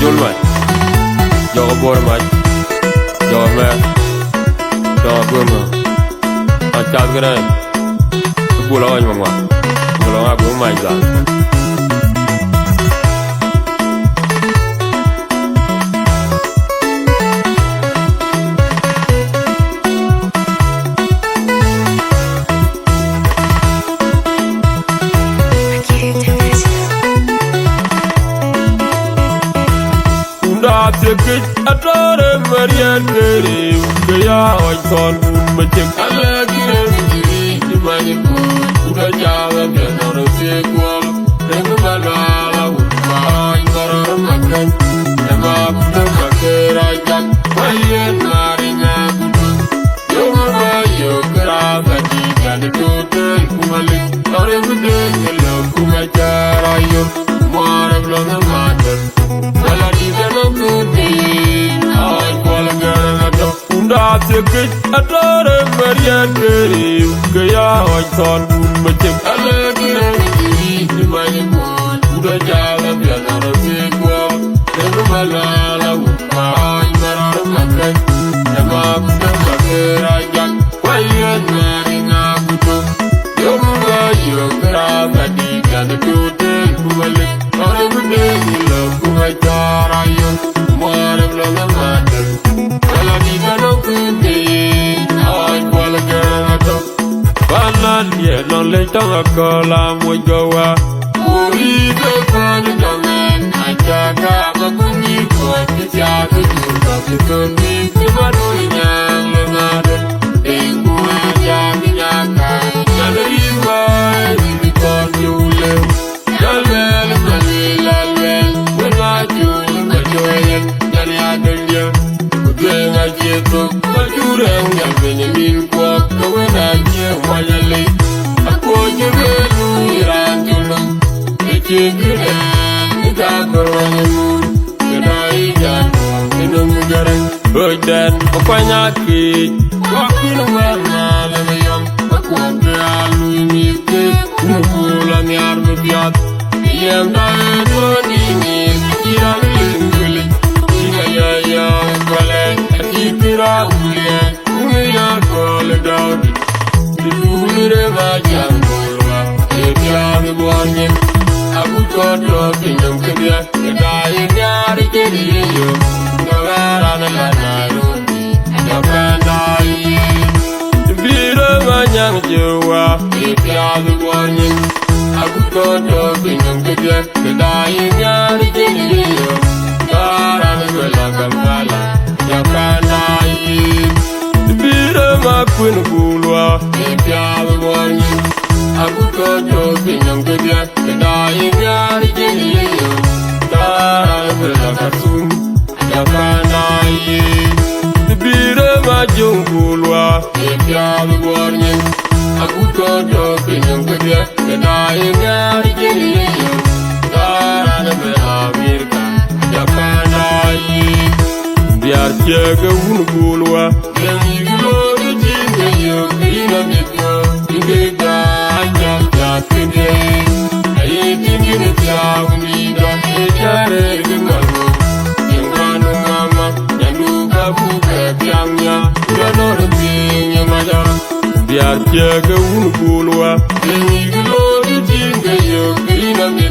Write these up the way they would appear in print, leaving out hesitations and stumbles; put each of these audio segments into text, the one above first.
Julman, Joga Bormaj, Joga Mer, Joga Guma, Achad Gran, Bula Oimangwa, Bula Gumaiza. Tikit atore Marian Gary, Gaya Oiton, Matic Alagiri, the Manipu, Uda Java, and a sequel, Remabala, Mine, Makan, and Mapta Makera, Mayan Marina, Yoma, Yokara, and the total Kumalik, or every day, hello, Kumachara, more of Lona Matter. Tikit atore Marian Gary, Gaya Oiton, Matic Alagiri, the Manipu, Uda Java, and a sequel, Remabala, Mine, Makan, and Mapta Makera, Mayan Marina, Yoma, Yokara, and the total Kumalik, or every day, love Kumachara, more of Lona Matter. Yeah, no later a call, I'm with Goa. Uri the fun domain, I can't have a good new court, it's out to do, the country, the Madonna, the Madonna, Engu, Yaka, and the river, we call you live. Yalwell, Lalwell, when I do, my joy, Yania, then I get to, but you don't have any mean walk, when I hear why I lay. I put your way around to them. It's a good hand, it's a good moon. Good night, and I'm getting good then. A fine kid, walking around now, and a young, but what the hell we need to pull on the arm of yacht. Yeah, I'm not running in, yeah, I'm really. Yeah, I keep it out, we are calling down. The Lura Jambola, if you are the one, I would go talking to Kibia, the guy in the radio, the Varana Lana, the Bandai, the Vira Manyang Joa, if you are the one, I would go talking to Kibia, the guy in the radio, Varana Lana, the Bandai. My queen of Bulwa, if you are the one, I would go joking and get you, and I ain't got it in you. I will have a soon, the Panay. The beat of my young Bulwa, if you are the one, I would go joking and get you, and I ain't got it in you. I will have it, the Panay. The Archega Bulwa, then you know. You feel me, you get down, just today. I ain't thinking it's how we don't get it. You want to mama, and look up who young, you're not a thing, your mother. The Archega Unubulwa, then you know the thing that you feel me,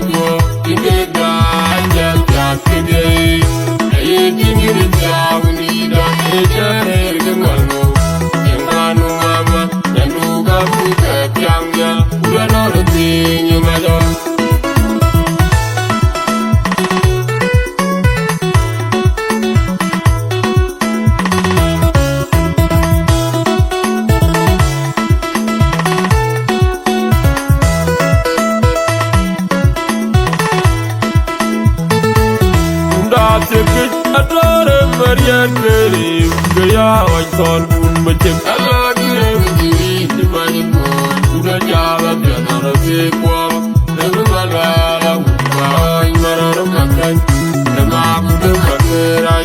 you get down, just today. I ain't thinking it's how we don't get it. We're not a thing, you matter. That's a good, I thought of Marian Gary, Gaya, I thought, Matic, I love you, the money more, the job of the other sequel, the Malala, Mine, Marana Makan, the map of the Makera,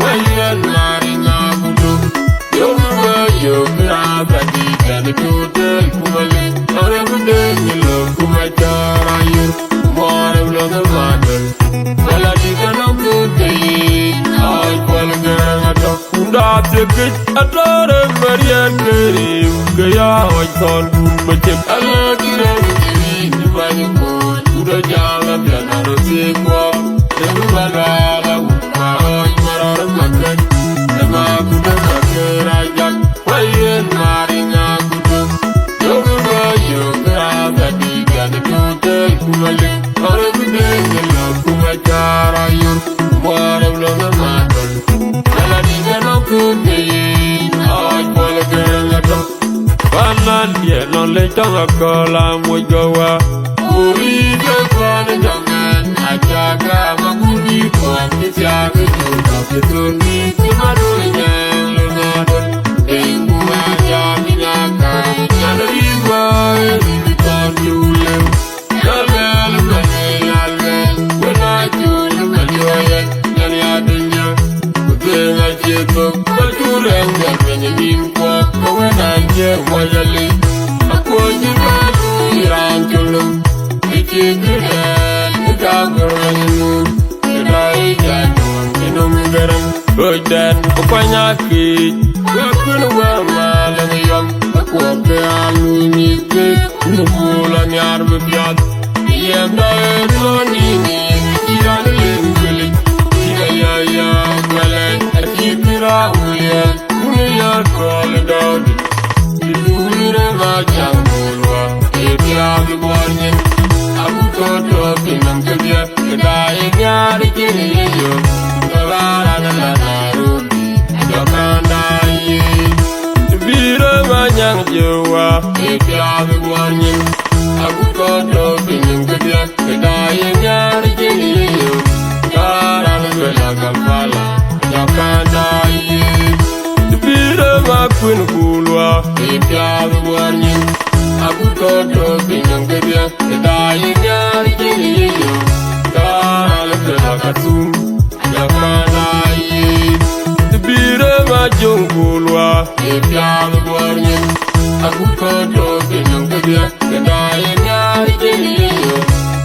Wayan Marina, you grab a deep and the total Kumali, or every day you love Kumachara, you more of the matter. Well, I didn't know good. Sekit adore Marian Kerim Gaya wajton Macam ala kira Ini banyak pun Udah jalan dan harus sekuat Demi badala Maroy maror makan Nama aku dah kerajak Wayan maring aku tuh Yogu bayo kerasa Digan kutel kumalik Orang kudeng gelap Kumacara yur Muara belum ngemadol Kala digan aku keyin Ay bola kerengatan Panan dia non lecang akola mujawa Uri depan jangan Ajaga mengudi kuat Kesiaga juga ketuni Kemadunya lengadon Tengku aja minakan Nada riba Ini konjulem Yalel menayalel Wenajul menyoyen Nyari adanya Kutengah cetok Berkurang dan menyemin kuat Kawenanya wajali Aku juga Irang culum Icikudan Kekageranmu Kedai jadun Minum garam Badan Penyakit Kepenuhan malam yang Aku alu nyikit Bulan yang berbiat Diam dan ini Tidak lingkulik Tidak ya Galan Hati kira ulian Ulian Kala daudi Itu ulian macam Mulwa Tiap dibuatnya Aku kotor Pinang kerja Kedai nyari kini yuk Kebaran Rubi Jangan daya Bira banyak jiwa Tiap dibuatnya Aku kotor Pinang kerja Kedai nyari kini yuk Kebaran belakang pala Jangan daya Bira makun kulwa Tiap dibuatnya Aku kotor Pinang kerja Kedai nyari kini yuk Kebaran belakang sum Jangan daya Bira majung kulwa Tiap dibuatnya Aku kotor Pinang kerja Kedai nyari kini yuk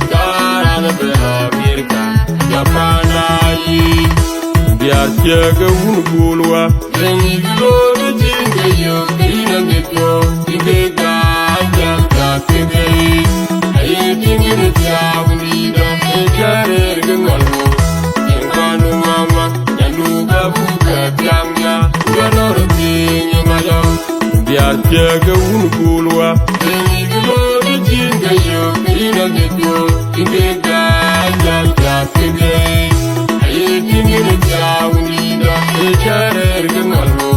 Kebaran belakang Jangan daya Biar jaga kulwa Dengi gulor Cinta yuk Inang itu Tiga Ajak tak kebei Ayo tinggi Tiap lidah Kejarir gengalmu Yang kanu mama Yang luka buka Tiangnya Ganor tinggi ngajau Biar jaga kulwa Dengi gulor Cinta yuk Inang itu Tiga Ajak tak kebei Ayo tinggi Tiap lidah Kejarir gengalmu